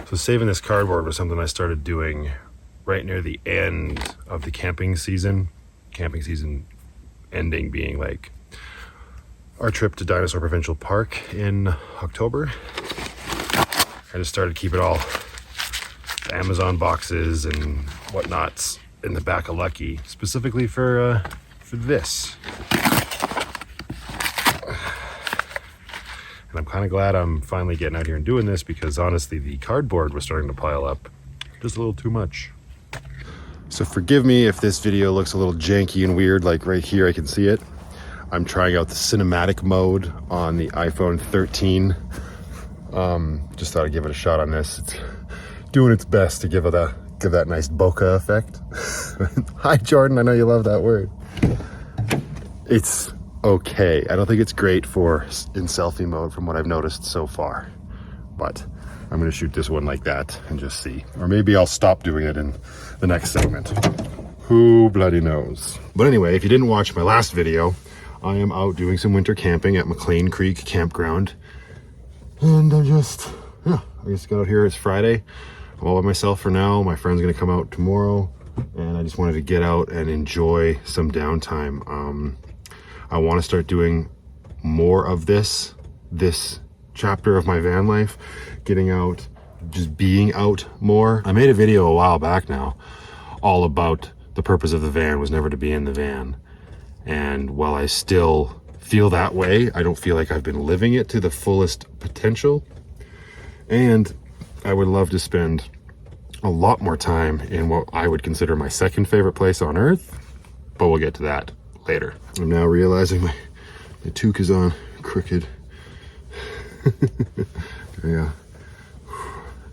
So saving this cardboard was something I started doing right near the end of the camping season. Camping season ending being like our trip to Dinosaur Provincial Park in October. I just started keeping all the Amazon boxes and whatnots in the back of Lucky, specifically for this. And I'm kind of glad I'm finally getting out here and doing this, because honestly, the cardboard was starting to pile up just a little too much. So forgive me if this video looks a little janky and weird, like right here, I can see it. I'm trying out the cinematic mode on the iPhone 13. Just thought I'd give it a shot on this. It's doing its best to give that nice bokeh effect. Hi, Jordan, I know you love that word. It's okay. I don't think it's great in selfie mode from what I've noticed so far, but I'm gonna shoot this one like that and just see. Or maybe I'll stop doing it in the next segment. Who bloody knows? But anyway, if you didn't watch my last video, I am out doing some winter camping at McLean Creek Campground. And I just got out here. It's Friday. I'm all by myself for now. My friend's gonna come out tomorrow, and I just wanted to get out and enjoy some downtime. I want to start doing more of this chapter of my van life, getting out, just being out more. I made a video a while back now all about the purpose of the van was never to be in the van. And while I still feel that way, I don't feel like I've been living it to the fullest potential. And I would love to spend a lot more time in what I would consider my second favorite place on earth, but we'll get to that later. I'm now realizing my toque is on crooked. Yeah.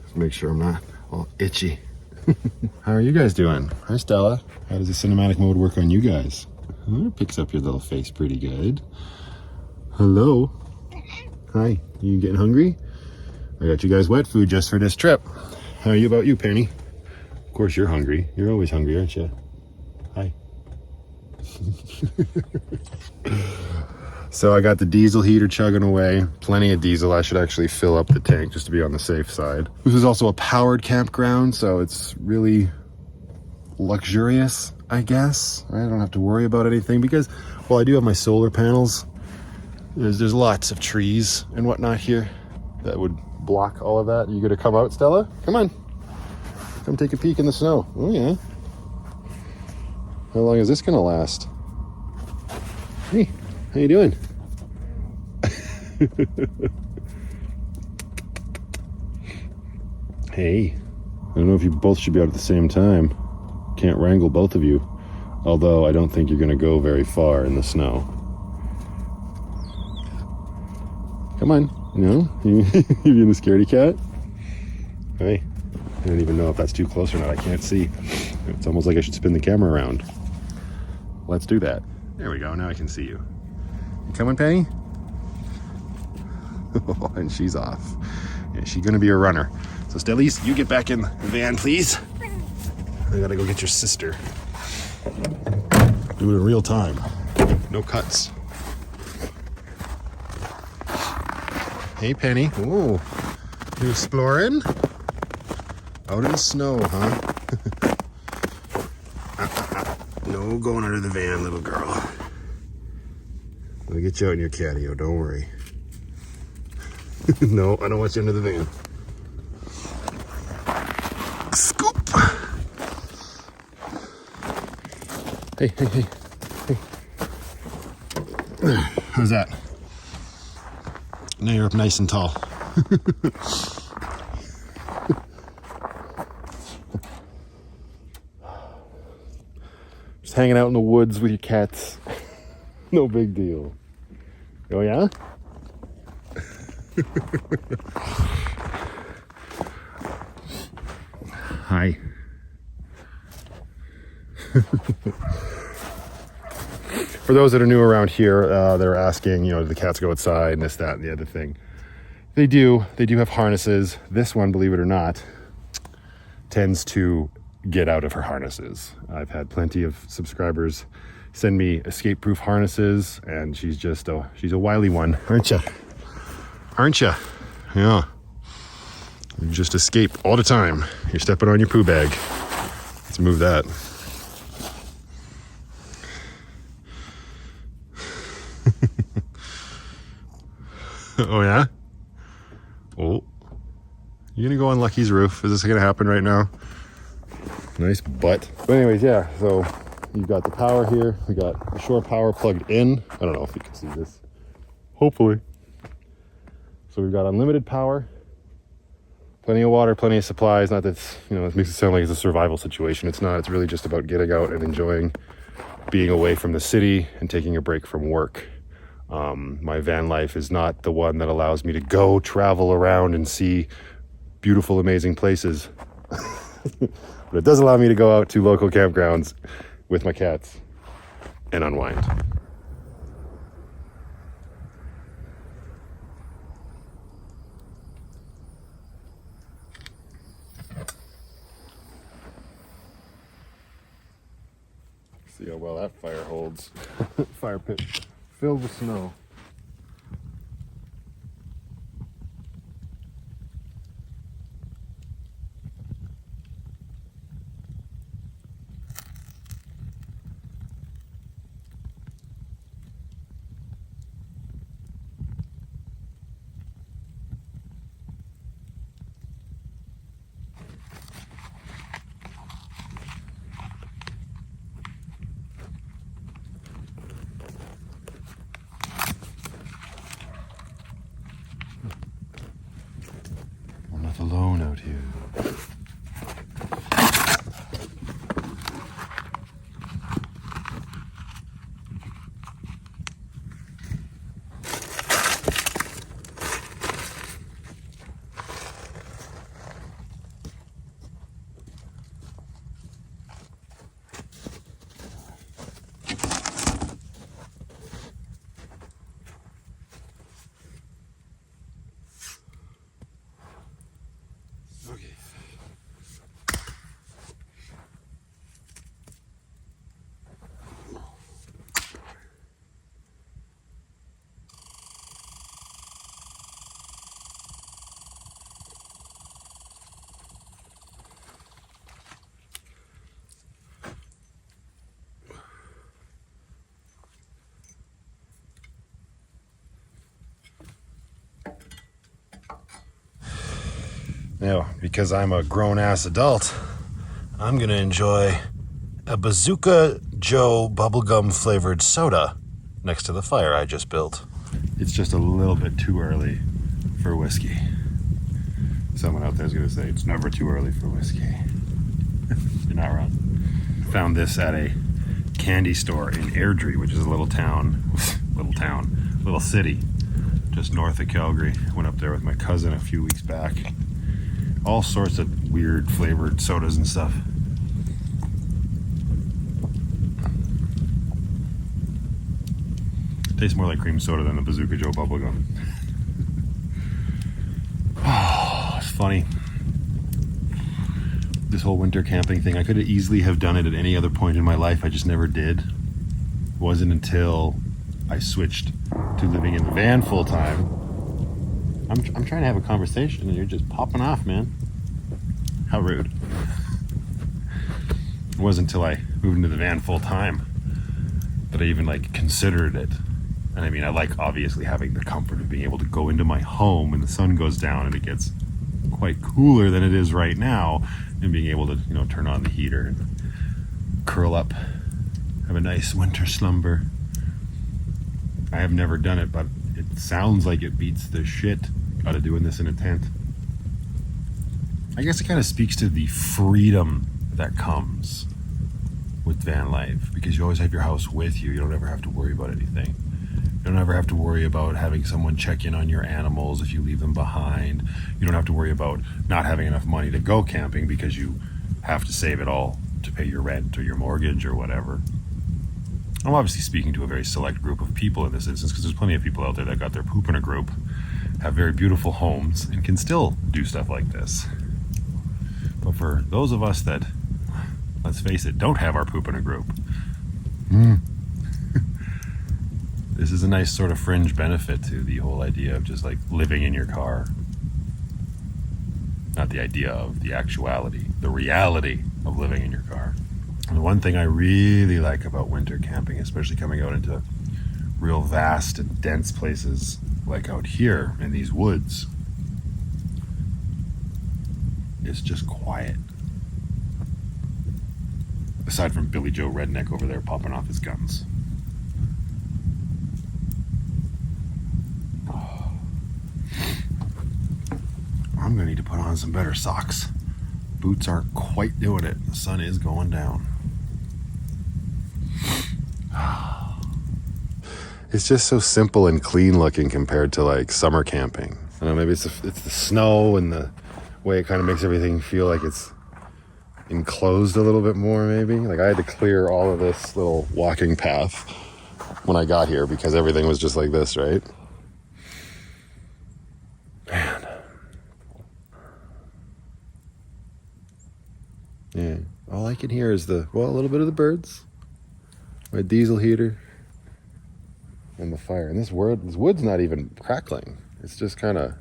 Let's make sure I'm not all itchy. How are you guys doing? Hi, Stella. How does the cinematic mode work on you guys? It picks up your little face pretty good. Hello. Hi. You getting hungry? I got you guys wet food just for this trip. How about you, Penny? Of course you're hungry. You're always hungry, aren't you? Hi. So I got the diesel heater chugging away. Plenty of diesel. I should actually fill up the tank just to be on the safe side. This is also a powered campground, so it's really luxurious, I guess. I don't have to worry about anything because, well, I do have my solar panels. There's lots of trees and whatnot here that would block all of that. You gonna come out, Stella? Come on. Come take a peek in the snow. Oh, yeah. How long is this gonna last? Hey, how you doing? Hey, I don't know if you both should be out at the same time. Can't wrangle both of you. Although I don't think you're gonna go very far in the snow. Come on, no? You being the scaredy cat? Hey, I don't even know if that's too close or not. I can't see. It's almost like I should spin the camera around. Let's do that. There we go, now I can see you. You coming, Penny? Oh, and she's off. Yeah, she's gonna be a runner. So Stellies, you get back in the van, please. I gotta go get your sister. Do it in real time. No cuts. Hey, Penny. Ooh, you exploring? Out in the snow, huh? No going under the van, little girl. I'll get you out in your catio, don't worry. No, I don't want you under the van. Scoop! Hey. How's that? Now you're up nice and tall. Just hanging out in the woods with your cats. No big deal. Oh, yeah? Hi. For those that are new around here, they're asking, do the cats go outside and this, that, and the other thing. They do have harnesses. This one, believe it or not, tends to get out of her harnesses. I've had plenty of subscribers send me escape-proof harnesses, and she's a wily one, aren't you? Yeah. You just escape all the time. You're stepping on your poo bag. Let's move that. Oh yeah? Oh. You gonna go on Lucky's roof? Is this gonna happen right now? Nice butt. But anyways, yeah, so you've got the power here. We got the shore power plugged in. I don't know if you can see this. Hopefully. So we've got unlimited power, plenty of water, plenty of supplies. Not that, it makes it sound like it's a survival situation. It's not. It's really just about getting out and enjoying being away from the city and taking a break from work. My van life is not the one that allows me to go travel around and see beautiful, amazing places. But it does allow me to go out to local campgrounds with my cats and unwind. See how well that fire holds. Fire pit filled with snow. I'm not alone out here. Now, because I'm a grown-ass adult, I'm gonna enjoy a Bazooka Joe bubblegum flavored soda next to the fire I just built. It's just a little bit too early for whiskey. Someone out there is gonna say it's never too early for whiskey. You're not wrong. Found this at a candy store in Airdrie, which is a little city just north of Calgary. Went up there with my cousin a few weeks back. All sorts of weird flavored sodas and stuff. Tastes more like cream soda than the Bazooka Joe bubblegum. Oh, it's funny. This whole winter camping thing, I could easily have done it at any other point in my life. I just never did. It wasn't until I switched to living in the van full time. I'm trying to have a conversation and you're just popping off, man. How rude. It wasn't until I moved into the van full time that I even considered it. And I mean, I like obviously having the comfort of being able to go into my home when the sun goes down and it gets quite cooler than it is right now, and being able to, turn on the heater and curl up, have a nice winter slumber. I have never done it, but it sounds like it beats the shit out of doing this in a tent. I guess it kind of speaks to the freedom that comes with van life, because you always have your house with you. You don't ever have to worry about anything. You don't ever have to worry about having someone check in on your animals if you leave them behind. You don't have to worry about not having enough money to go camping because you have to save it all to pay your rent or your mortgage or whatever. I'm obviously speaking to a very select group of people in this instance, because there's plenty of people out there that got their poop in a group, have very beautiful homes, and can still do stuff like this. But for those of us that, let's face it, don't have our poop in a group, this is a nice sort of fringe benefit to the whole idea of just living in your car. Not the idea of, the actuality, the reality of living in your car. And the one thing I really like about winter camping, especially coming out into real vast and dense places like out here in these woods, is just quiet. Aside from Billy Joe Redneck over there popping off his guns. I'm gonna need to put on some better socks. Boots aren't quite doing it. The sun is going down. It's just so simple and clean looking compared to like summer camping. I don't know, maybe it's the snow and the way it kind of makes everything feel like it's enclosed a little bit more, maybe. Like I had to clear all of this little walking path when I got here because everything was just like this, right? Man. Yeah, all I can hear is a little bit of the birds, my diesel heater, and the fire. And this wood's not even crackling. It's just kind of...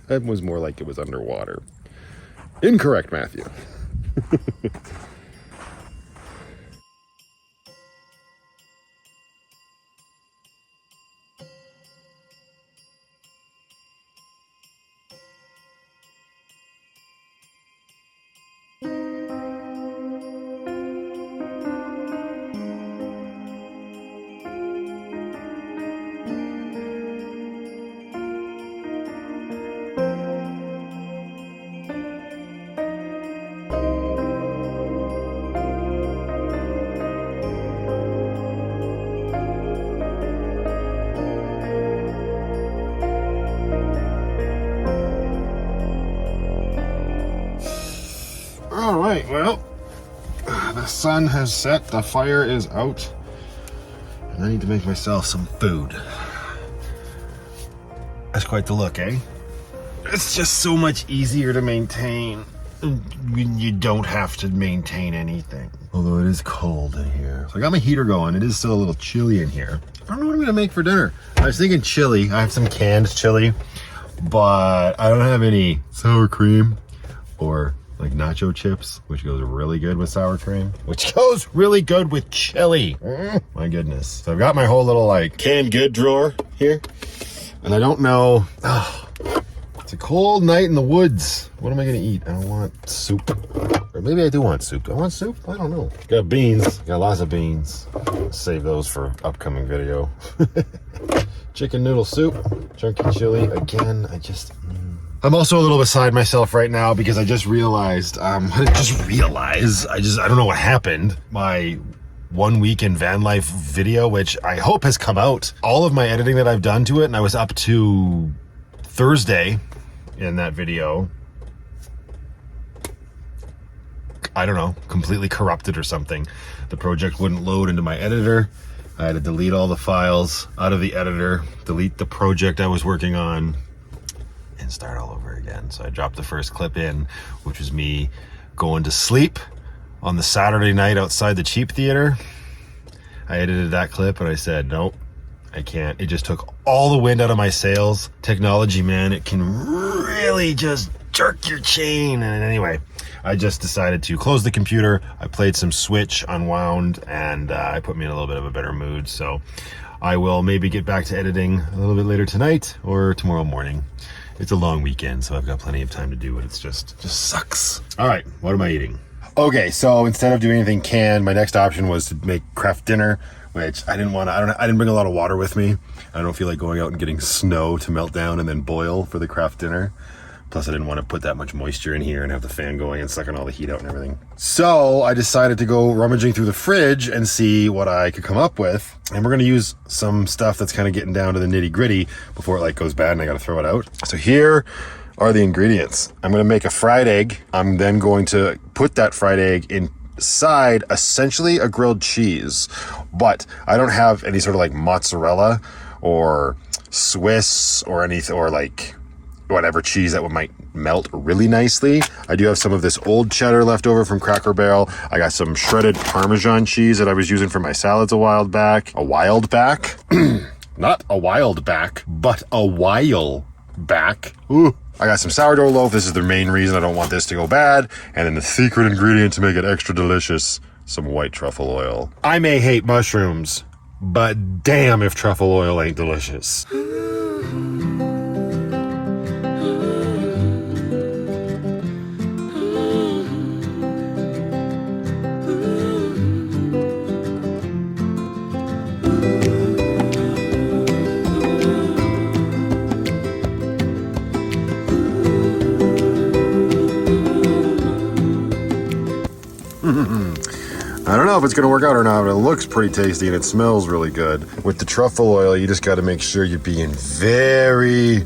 That was more like it was underwater. Incorrect, Matthew. All right, well, the sun has set, the fire is out, and I need to make myself some food. That's quite the look, eh? It's just so much easier to maintain when you don't have to maintain anything. Although it is cold in here. So I got my heater going. It is still a little chilly in here. I don't know what I'm gonna make for dinner. I was thinking chili. I have some canned chili, but I don't have any sour cream or like nacho chips, which goes really good with sour cream, which goes really good with chili. My goodness. So I've got my whole little like canned good drawer here, and I don't know. It's a cold night in the woods. What am I gonna eat? I don't want soup. Or maybe I do want soup. Do I want soup? I don't know. Got beans. Got lots of beans. Save those for upcoming video. Chicken noodle soup, chunky chili. Again, I'm also a little beside myself right now because I just realized, I don't know what happened. My 1 week in van life video, which I hope has come out. All of my editing that I've done to it, and I was up to Thursday in that video, I don't know, completely corrupted or something. The project wouldn't load into my editor. I had to delete all the files out of the editor, delete the project I was working on, and start all over again. So I dropped the first clip in, which was me going to sleep on the Saturday night outside the Cheap Theater. I edited that clip and I said, nope, I can't. It just took all the wind out of my sails. Technology, man, it can really just jerk your chain. And anyway, I just decided to close the computer. I played some Switch, unwound, and it put me in a little bit of a better mood. So I will maybe get back to editing a little bit later tonight or tomorrow morning. It's a long weekend, so I've got plenty of time to do it. It's just sucks. All right, what am I eating? Okay, so instead of doing anything canned, my next option was to make craft dinner, which I didn't bring a lot of water with me. I don't feel like going out and getting snow to melt down and then boil for the craft dinner. Plus, I didn't want to put that much moisture in here and have the fan going and sucking all the heat out and everything. So I decided to go rummaging through the fridge and see what I could come up with. And we're going to use some stuff that's kind of getting down to the nitty gritty before it like goes bad and I got to throw it out. So here are the ingredients. I'm going to make a fried egg. I'm then going to put that fried egg inside essentially a grilled cheese. But I don't have any sort of like mozzarella or Swiss or anything, or like whatever cheese that might melt really nicely. I do have some of this old cheddar left over from Cracker Barrel. I got some shredded Parmesan cheese that I was using for my salads a while back. Not a while back, but a while back. Ooh. I got some sourdough loaf. This is the main reason I don't want this to go bad. And then the secret ingredient to make it extra delicious, some white truffle oil. I may hate mushrooms, but damn if truffle oil ain't delicious. I don't know if it's going to work out or not, but it looks pretty tasty and it smells really good. With the truffle oil, you just got to make sure you're being very,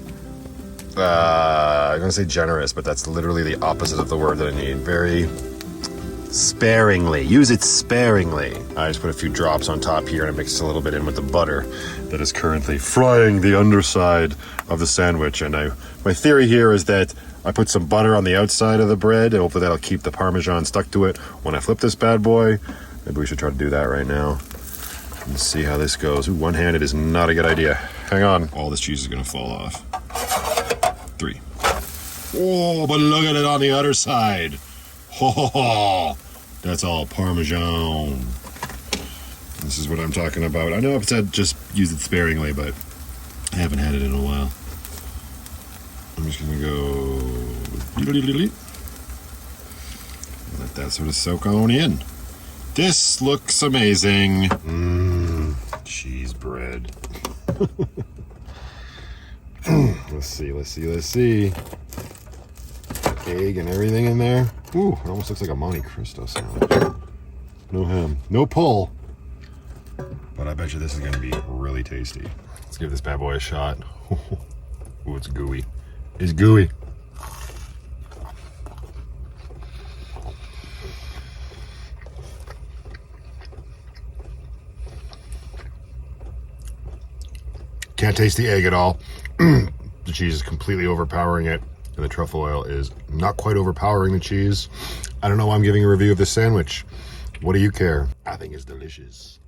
I'm going to say generous, but that's literally the opposite of the word that I need. Very sparingly. Use it sparingly. I just put a few drops on top here and I mixed a little bit in with the butter that is currently frying the underside of the sandwich. And my theory here is that I put some butter on the outside of the bread and hopefully that'll keep the Parmesan stuck to it when I flip this bad boy. Maybe we should try to do that right now. Let's see how this goes. Ooh, one-handed is not a good idea. Hang on. All this cheese is gonna fall off. 3. Oh, but look at it on the other side. Oh, that's all Parmesan. This is what I'm talking about. I know it said just use it sparingly, but I haven't had it in a while. I'm just gonna go let that sort of soak on in. This looks amazing. Cheese bread. Let's see. Egg and everything in there. Ooh, it almost looks like a Monte Cristo sandwich. No ham, no pull. But I bet you this is gonna be really tasty. Let's give this bad boy a shot. Ooh, it's gooey. It's gooey. Can't taste the egg at all. The cheese is completely overpowering it, and the truffle oil is not quite overpowering the cheese. I don't know why I'm giving a review of this sandwich. What do you care? I think it's delicious.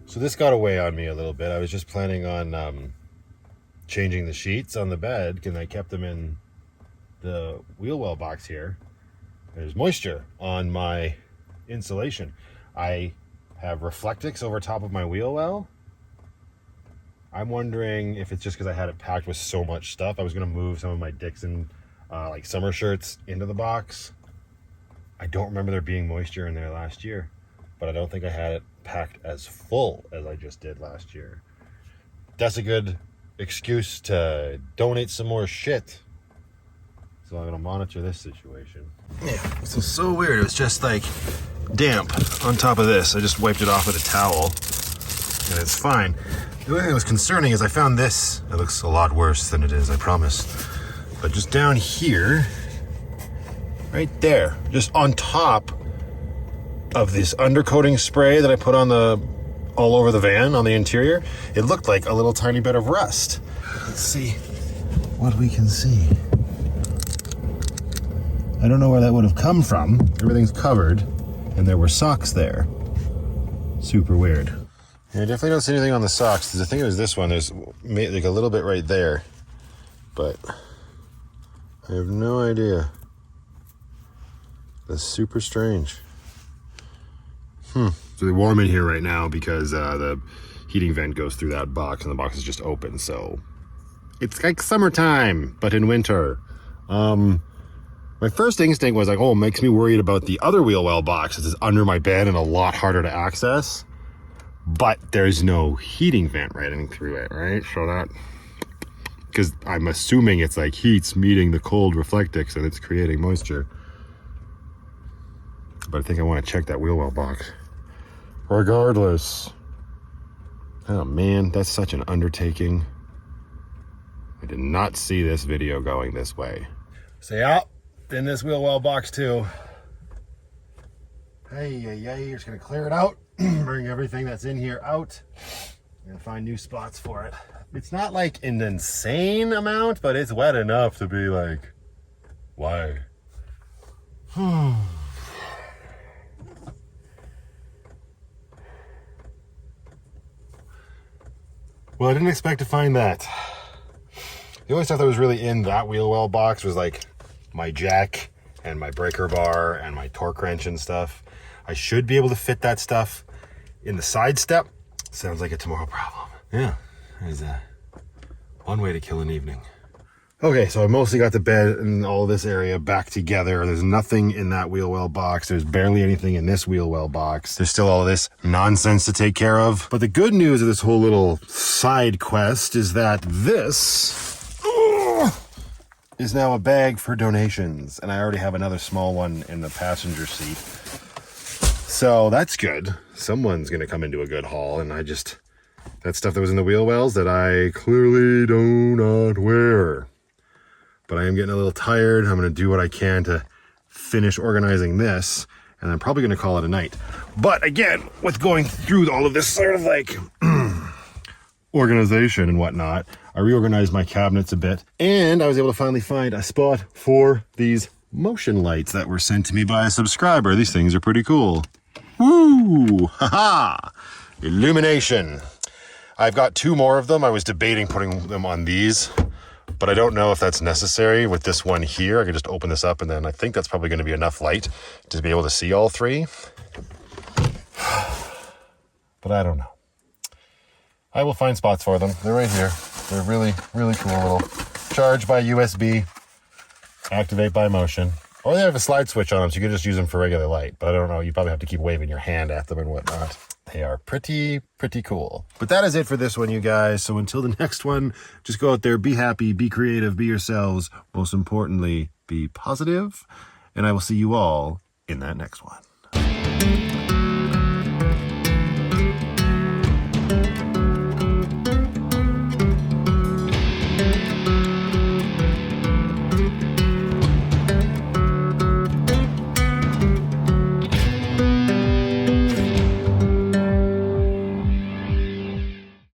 So this got away on me a little bit. I was just planning on changing the sheets on the bed, and I kept them in the wheel well box here. There's moisture on my insulation. I have Reflectix over top of my wheel well. I'm wondering if it's just because I had it packed with so much stuff. I was going to move some of my Dixon like summer shirts into the box. I don't remember there being moisture in there last year, but I don't think I had it packed as full as I just did last year. That's a good excuse to donate some more shit. So I'm gonna monitor this situation. Yeah, this is so weird. It was just like damp on top of this. I just wiped it off with a towel and it's fine. The only thing that was concerning is I found this. It looks a lot worse than it is, I promise. But just down here, right there, just on top of this undercoating spray that I put on all over the van on the interior, it looked like a little tiny bit of rust. Let's see what we can see. I don't know where that would have come from. Everything's covered and there were socks there. Super weird. Yeah, I definitely don't see anything on the socks. I think it was this one. There's like a little bit right there, but I have no idea. That's super strange. So they're warm in here right now because the heating vent goes through that box and the box is just open. So it's like summertime, but in winter. My first instinct was like, oh, it makes me worried about the other wheel well box. It's under my bed and a lot harder to access. But there's no heating vent running through it, right? So that, because I'm assuming it's like heat's meeting the cold reflectix and it's creating moisture. But I think I want to check that wheel well box. Regardless. Oh man, that's such an undertaking. I did not see this video going this way. So yeah, in this wheel well box too. Hey, you're just gonna clear it out, bring everything that's in here out, and find new spots for it. It's not like an insane amount, but it's wet enough to be like, why? Well, I didn't expect to find that. The only stuff that was really in that wheel well box was like my jack and my breaker bar and my torque wrench and stuff. I should be able to fit that stuff in the side step. Sounds like a tomorrow problem. Yeah, there's one way to kill an evening. Okay, so I mostly got the bed and all this area back together. There's nothing in that wheel well box. There's barely anything in this wheel well box. There's still all of this nonsense to take care of. But the good news of this whole little side quest is that this is now a bag for donations. And I already have another small one in the passenger seat. So that's good. Someone's going to come into a good haul. And that stuff that was in the wheel wells that I clearly do not wear. But I am getting a little tired. I'm going to do what I can to finish organizing this. And I'm probably going to call it a night. But again, with going through all of this sort of like organization and whatnot, I reorganized my cabinets a bit. And I was able to finally find a spot for these motion lights that were sent to me by a subscriber. These things are pretty cool. Woo! Ha-ha! Illumination. I've got 2 more of them. I was debating putting them on these, but I don't know if that's necessary with this one here. I could just open this up and then I think that's probably going to be enough light to be able to see all 3. But I don't know. I will find spots for them. They're right here. They're really, really cool little charge by USB, activate by motion. Or they have a slide switch on them, so you can just use them for regular light. But I don't know, you probably have to keep waving your hand at them and whatnot. They are pretty cool. But that is it for this one, you guys. So until the next one, just go out there, be happy, be creative, be yourselves. Most importantly, be positive. And I will see you all in that next one.